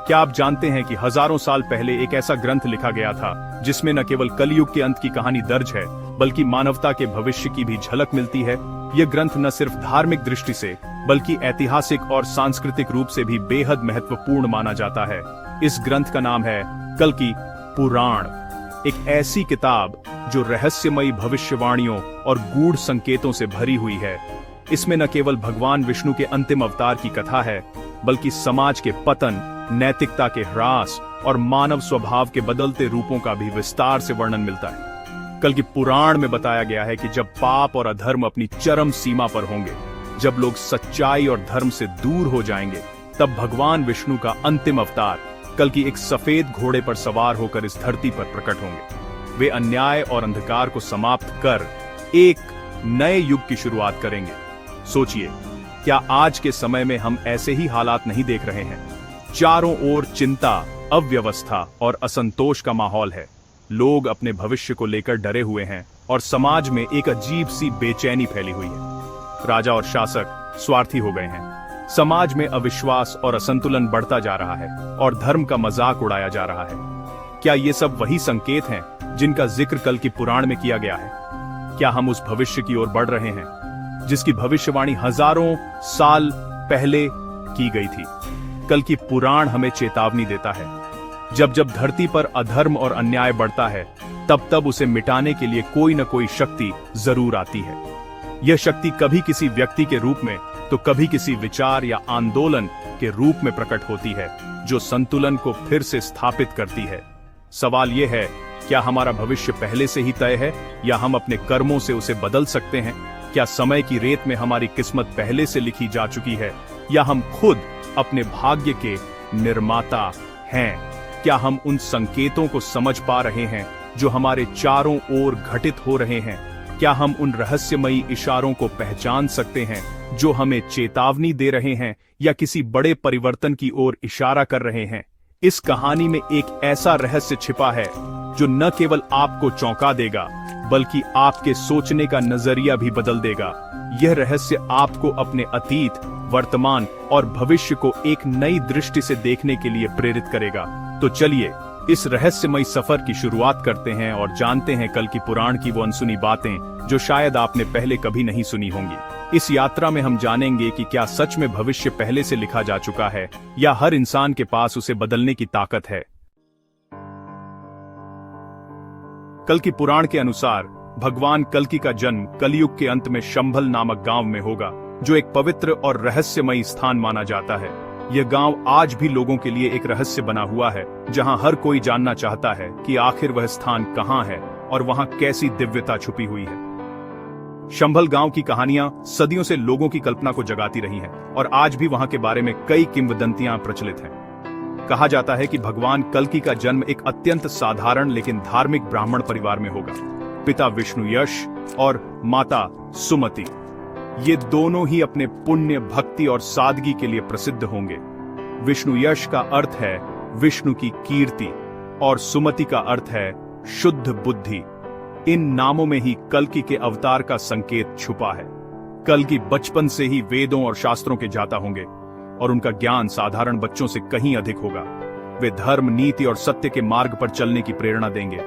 क्या आप जानते हैं कि हजारों साल पहले एक ऐसा ग्रंथ लिखा गया था जिसमें न केवल कलयुग के अंत की कहानी दर्ज है बल्कि मानवता के भविष्य की भी झलक मिलती है। यह ग्रंथ न सिर्फ धार्मिक दृष्टि से बल्कि ऐतिहासिक और सांस्कृतिक रूप से भी बेहद महत्वपूर्ण माना जाता है। इस ग्रंथ का नाम है कल्कि पुराण, एक ऐसी किताब जो रहस्यमयी भविष्यवाणियों और गूढ़ संकेतों से भरी हुई है। इसमें न केवल भगवान विष्णु के अंतिम अवतार की कथा है बल्कि समाज के पतन, नैतिकता के ह्रास और मानव स्वभाव के बदलते रूपों का भी विस्तार से वर्णन मिलता है। कल्कि पुराण में बताया गया है कि जब पाप और अधर्म अपनी चरम सीमा पर होंगे, जब लोग सच्चाई और धर्म से दूर हो जाएंगे, तब भगवान विष्णु का अंतिम अवतार कल्कि एक सफेद घोड़े पर सवार होकर इस धरती पर प्रकट होंगे। वे अन्याय और अंधकार को समाप्त कर एक नए युग की शुरुआत करेंगे। सोचिए, क्या आज के समय में हम ऐसे ही हालात नहीं देख रहे हैं? चारों ओर चिंता, अव्यवस्था और असंतोष का माहौल है। लोग अपने भविष्य को लेकर डरे हुए हैं और समाज में एक अजीब सी बेचैनी फैली हुई है। राजा और शासक स्वार्थी हो गए हैं। समाज में अविश्वास और असंतुलन बढ़ता जा रहा है और धर्म का मजाक उड़ाया जा रहा है। क्या ये सब वही संकेत हैं जिनका जिक्र कल्कि पुराण में किया गया है? क्या हम उस भविष्य की ओर बढ़ रहे हैं जिसकी भविष्यवाणी हजारों साल पहले की गई थी? कल्कि पुराण हमें चेतावनी देता है, जब जब धरती पर अधर्म और अन्याय बढ़ता है, तब तब उसे मिटाने के लिए कोई न कोई शक्ति जरूर आती है। यह शक्ति कभी किसी व्यक्ति के रूप में तो कभी किसी विचार या आंदोलन के रूप में प्रकट होती है, जो संतुलन को फिर से स्थापित करती है। सवाल यह है, क्या हमारा भविष्य पहले से ही तय है या हम अपने कर्मों से उसे बदल सकते हैं? क्या समय की रेत में हमारी किस्मत पहले से लिखी जा चुकी है या हम खुद अपने भाग्य के निर्माता हैं? क्या हम उन संकेतों को समझ पा रहे हैं जो हमारे चारों ओर घटित हो रहे हैं? क्या हम उन रहस्यमयी इशारों को पहचान सकते हैं जो हमें चेतावनी दे रहे हैं या किसी बड़े परिवर्तन की ओर इशारा कर रहे हैं? इस कहानी में एक ऐसा रहस्य छिपा है जो न केवल आपको चौंका देगा बल्कि आपके सोचने का नजरिया भी बदल देगा। यह रहस्य आपको अपने अतीत, वर्तमान और भविष्य को एक नई दृष्टि से देखने के लिए प्रेरित करेगा। तो चलिए इस रहस्यमयी सफर की शुरुआत करते हैं और जानते हैं कल्कि पुराण की वो अनसुनी बातें जो शायद आपने पहले कभी नहीं सुनी होंगी। इस यात्रा में हम जानेंगे कि क्या सच में भविष्य पहले से लिखा जा चुका है या हर इंसान के पास उसे बदलने की ताकत है। कल्कि पुराण के अनुसार भगवान कल्कि का जन्म कलयुग के अंत में शंभल नामक गांव में होगा, जो एक पवित्र और रहस्यमयी स्थान माना जाता है। यह गांव आज भी लोगों के लिए एक रहस्य बना हुआ है, जहां हर कोई जानना चाहता है कि आखिर वह स्थान कहां है और वहां कैसी दिव्यता छुपी हुई है। शंभल गांव की कहानियां सदियों से लोगों की कल्पना को जगाती रही हैं और आज भी वहां के बारे में कई किंवदंतियां प्रचलित हैं। कहा जाता है कि भगवान कल्कि का जन्म एक अत्यंत साधारण लेकिन धार्मिक ब्राह्मण परिवार में होगा। पिता विष्णु यश और माता सुमति, ये दोनों ही अपने पुण्य, भक्ति और सादगी के लिए प्रसिद्ध होंगे। विष्णु यश का अर्थ है विष्णु की कीर्ति और सुमति का अर्थ है शुद्ध बुद्धि। इन नामों में ही कल्कि के अवतार का संकेत छुपा है। कल्कि बचपन से ही वेदों और शास्त्रों के जाता होंगे और उनका ज्ञान साधारण बच्चों से कहीं अधिक होगा। वे धर्म, नीति और सत्य के मार्ग पर चलने की प्रेरणा देंगे।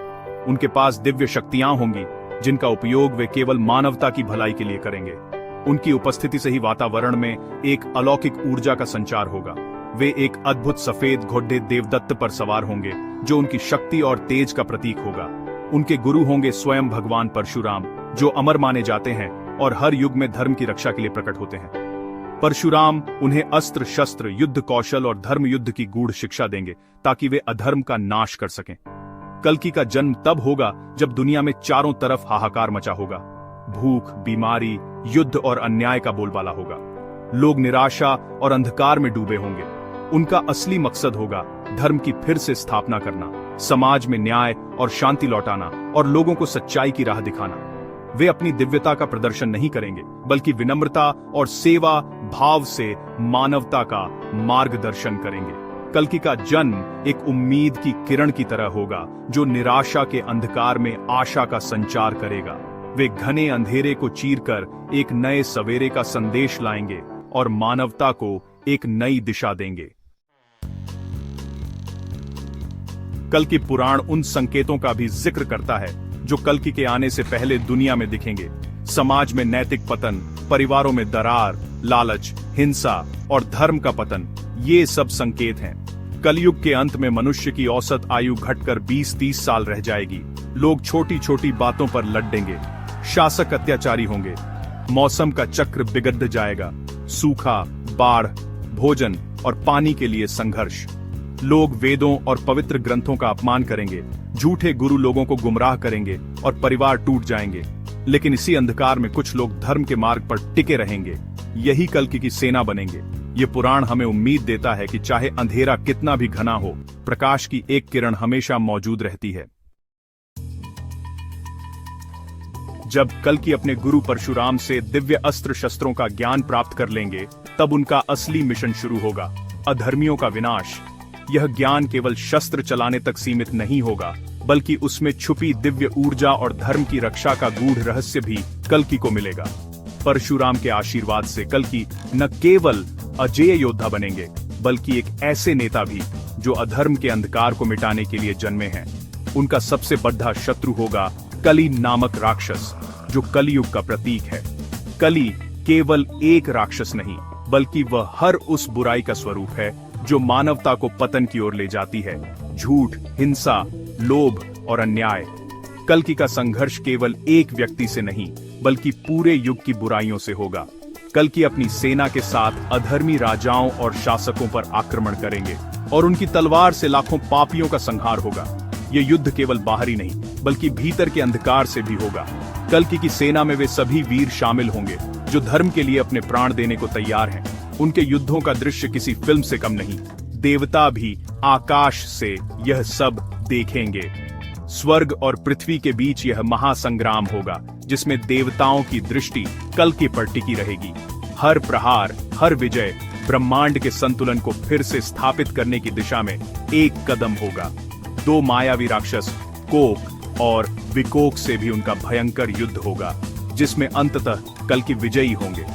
उनके पास दिव्य शक्तियां होंगी जिनका उपयोग वे केवल मानवता की भलाई के लिए करेंगे। उनकी उपस्थिति से ही वातावरण में एक अलौकिक ऊर्जा का संचार होगा। वे एक अद्भुत सफेद घोड़े देवदत्त पर सवार होंगे, जो उनकी शक्ति और तेज का प्रतीक होगा। उनके गुरु होंगे स्वयं भगवान परशुराम, जो अमर माने जाते हैं और हर युग में धर्म की रक्षा के लिए प्रकट होते हैं। परशुराम उन्हें अस्त्र शस्त्र, युद्ध कौशल और धर्म युद्ध की गूढ़ शिक्षा देंगे ताकि वे अधर्म का नाश कर सकें। कल्कि का जन्म तब होगा जब दुनिया में चारों तरफ हाहाकार मचा होगा। भूख, बीमारी, युद्ध और अन्याय का बोलबाला होगा। लोग निराशा और अंधकार में डूबे होंगे। उनका असली मकसद होगा धर्म की फिर से स्थापना करना, समाज में न्याय और शांति लौटाना और लोगों को सच्चाई की राह दिखाना। वे अपनी दिव्यता का प्रदर्शन नहीं करेंगे बल्कि विनम्रता और सेवा भाव से मानवता का मार्गदर्शन करेंगे। कल्कि का जन्म एक उम्मीद की किरण की तरह होगा, जो निराशा के अंधकार में आशा का संचार करेगा। वे घने अंधेरे को चीरकर एक नए सवेरे का संदेश लाएंगे और मानवता को एक नई दिशा देंगे। कल्कि पुराण उन संकेतों का भी जिक्र करता है जो कल्कि के आने से पहले दुनिया में दिखेंगे। समाज में नैतिक पतन, परिवारों में दरार, लालच, हिंसा और धर्म का पतन, ये सब संकेत हैं। कलयुग के अंत में मनुष्य की औसत आयु घटकर 20-30 साल रह जाएगी। लोग छोटी छोटी बातों पर लड़ेंगे, शासक अत्याचारी होंगे, मौसम का चक्र बिगड़ जाएगा, सूखा, बाढ़, भोजन और पानी के लिए संघर्ष। लोग वेदों और पवित्र ग्रंथों का अपमान करेंगे, झूठे गुरु लोगों को गुमराह करेंगे और परिवार टूट जाएंगे। लेकिन इसी अंधकार में कुछ लोग धर्म के मार्ग पर टिके रहेंगे, यही कल्कि की सेना बनेंगे। ये पुराण हमें उम्मीद देता है कि चाहे अंधेरा कितना भी घना हो, प्रकाश की एक किरण हमेशा मौजूद रहती है। जब कल्कि अपने गुरु परशुराम से दिव्य अस्त्र शस्त्रों का ज्ञान प्राप्त कर लेंगे, तब उनका असली मिशन शुरू होगा, अधर्मियों का विनाश। यह ज्ञान केवल शस्त्र चलाने तक सीमित नहीं होगा, बल्कि उसमें छुपी दिव्य ऊर्जा और धर्म की रक्षा का गूढ़ रहस्य भी कल्कि को मिलेगा। परशुराम के आशीर्वाद से कल्कि न केवल अजेय योद्धा बनेंगे, बल्कि एक ऐसे नेता भी जो अधर्म के अंधकार को मिटाने के लिए जन्मे हैं। उनका सबसे बड़ा शत्रु होगा कली नामक राक्षस, जो कलियुग का प्रतीक है। कली केवल एक राक्षस नहीं, बल्कि वह हर उस बुराई का स्वरूप है जो मानवता को पतन की ओर ले जाती है। झूठ, हिंसा, लोभ और अन्याय। कल्कि का संघर्ष केवल एक व्यक्ति से नहीं, बल्कि पूरे युग की बुराइयों से होगा। कल्कि अपनी सेना के साथ अधर्मी राजाओं और शासकों पर आक्रमण करेंगे और उनकी तलवार से लाखों पापियों का संहार होगा। यह युद्ध केवल बाहरी नहीं, बल्कि भीतर के अंधकार से भी होगा। कल्कि की सेना में वे सभी वीर शामिल होंगे जो धर्म के लिए अपने प्राण देने को तैयार हैं। उनके युद्धों का दृश्य किसी फिल्म से कम नहीं। देवता भी आकाश से यह सब देखेंगे। स्वर्ग और पृथ्वी के बीच यह महासंग्राम होगा, जिसमें देवताओं की दृष्टि कल्कि पर टिकी रहेगी। हर प्रहार, हर विजय ब्रह्मांड के संतुलन को फिर से स्थापित करने की दिशा में एक कदम होगा। दो मायावी राक्षस कोक और विकोक से भी उनका भयंकर युद्ध होगा, जिसमें अंततः कल्कि विजयी होंगे।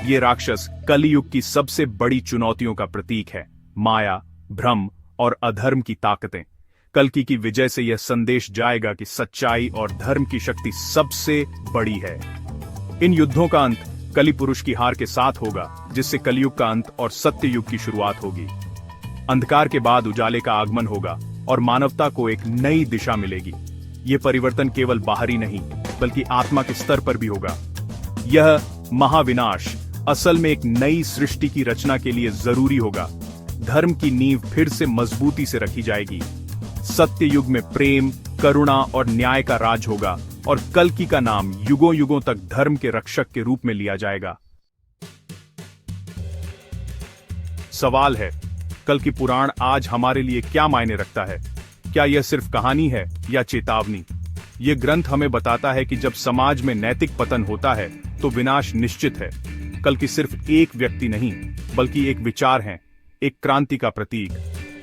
ये राक्षस कलियुग की सबसे बड़ी चुनौतियों का प्रतीक है, माया, भ्रम और अधर्म की ताकतें। कल्कि की विजय से यह संदेश जाएगा कि सच्चाई और धर्म की शक्ति सबसे बड़ी है। इन युद्धों का अंत कलि पुरुष की हार के साथ होगा, जिससे कलियुग का अंत और सत्य युग की शुरुआत होगी। अंधकार के बाद उजाले का आगमन होगा और मानवता को एक नई दिशा मिलेगी। यह परिवर्तन केवल बाहरी नहीं, बल्कि आत्मा के स्तर पर भी होगा। यह महाविनाश असल में एक नई सृष्टि की रचना के लिए जरूरी होगा। धर्म की नींव फिर से मजबूती से रखी जाएगी। सत्य युग में प्रेम, करुणा और न्याय का राज होगा और कल्कि का नाम युगों युगों तक धर्म के रक्षक के रूप में लिया जाएगा। सवाल है, कल्कि पुराण आज हमारे लिए क्या मायने रखता है? क्या यह सिर्फ कहानी है या चेतावनी? यह ग्रंथ हमें बताता है कि जब समाज में नैतिक पतन होता है तो विनाश निश्चित है। कल्कि सिर्फ एक व्यक्ति नहीं, बल्कि एक विचार है, एक क्रांति का प्रतीक।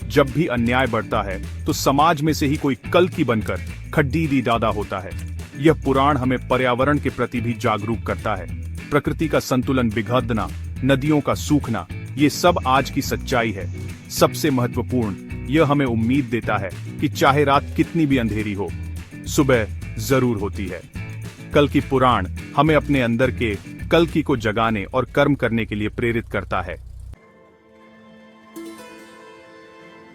जब भी अन्याय बढ़ता है तो समाज में से ही कोई कल्कि बनकर खड्डीदी दादा होता है। यह पुराण हमें पर्यावरण के प्रति भी जागरूक करता है। प्रकृति का संतुलन बिगड़ना, नदियों का सूखना, ये सब आज की सच्चाई है। सबसे महत्वपूर्ण, यह हमें उम्मीद देता है कि चाहे रात कितनी भी अंधेरी हो, सुबह जरूर होती है। कल्कि पुराण हमें अपने अंदर के कल्कि को जगाने और कर्म करने के लिए प्रेरित करता है।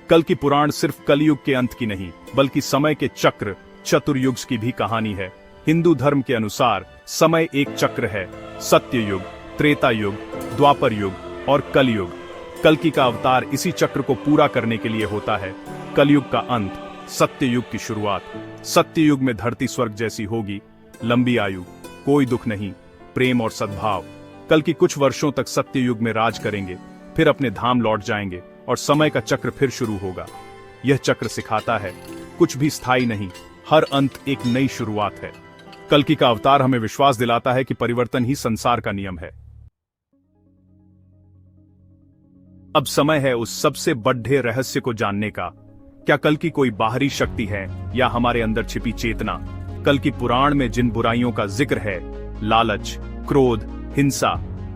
कल्कि पुराण सिर्फ कलियुग के अंत की नहीं, बल्कि समय के चक्र चतुर्युग की भी कहानी है। हिंदू धर्म के अनुसार समय एक चक्र है, सत्य युग, त्रेता युग, द्वापर युग और कलयुग। कल्कि का अवतार इसी चक्र को पूरा करने के लिए होता है। कलयुग का अंत, सत्य युग की शुरुआत। सत्य युग में धरती स्वर्ग जैसी होगी, लंबी आयु, कोई दुख नहीं, प्रेम और सद्भाव। कल्कि कुछ वर्षों तक सत्य युग में राज करेंगे, फिर अपने धाम लौट जाएंगे और समय का चक्र फिर शुरू होगा। यह चक्र सिखाता है, कुछ भी स्थायी नहीं, हर अंत एक नई शुरुआत है। कल्कि का अवतार हमें विश्वास दिलाता है कि परिवर्तन ही संसार का नियम है। अब समय है उस सबसे बड़े रहस्य को जानने का। क्या कल्कि कोई बाहरी शक्ति है या हमारे अंदर छिपी चेतना? कल्कि पुराण में जिन बुराइयों का जिक्र है, लालच, क्रोध, हिंसा,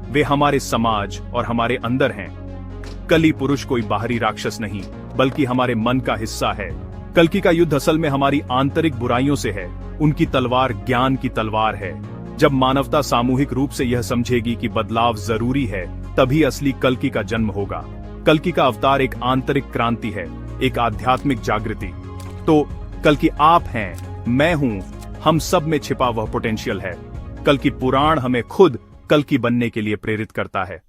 वे हमारे समाज और हमारे अंदर हैं। कलि पुरुष कोई बाहरी राक्षस नहीं, बल्कि हमारे मन का हिस्सा है। कल्कि का युद्ध असल में हमारी आंतरिक बुराइयों से है। उनकी तलवार ज्ञान की तलवार है। जब मानवता सामूहिक रूप से यह समझेगी कि बदलाव जरूरी है, तभी असली कल्कि का जन्म होगा। कल्कि का अवतार एक आंतरिक क्रांति है, एक आध्यात्मिक जागृति। तो कल्कि आप हैं, मैं हूं, हम सब में छिपा वह पोटेंशियल है। कल्कि पुराण हमें खुद कल्कि बनने के लिए प्रेरित करता है।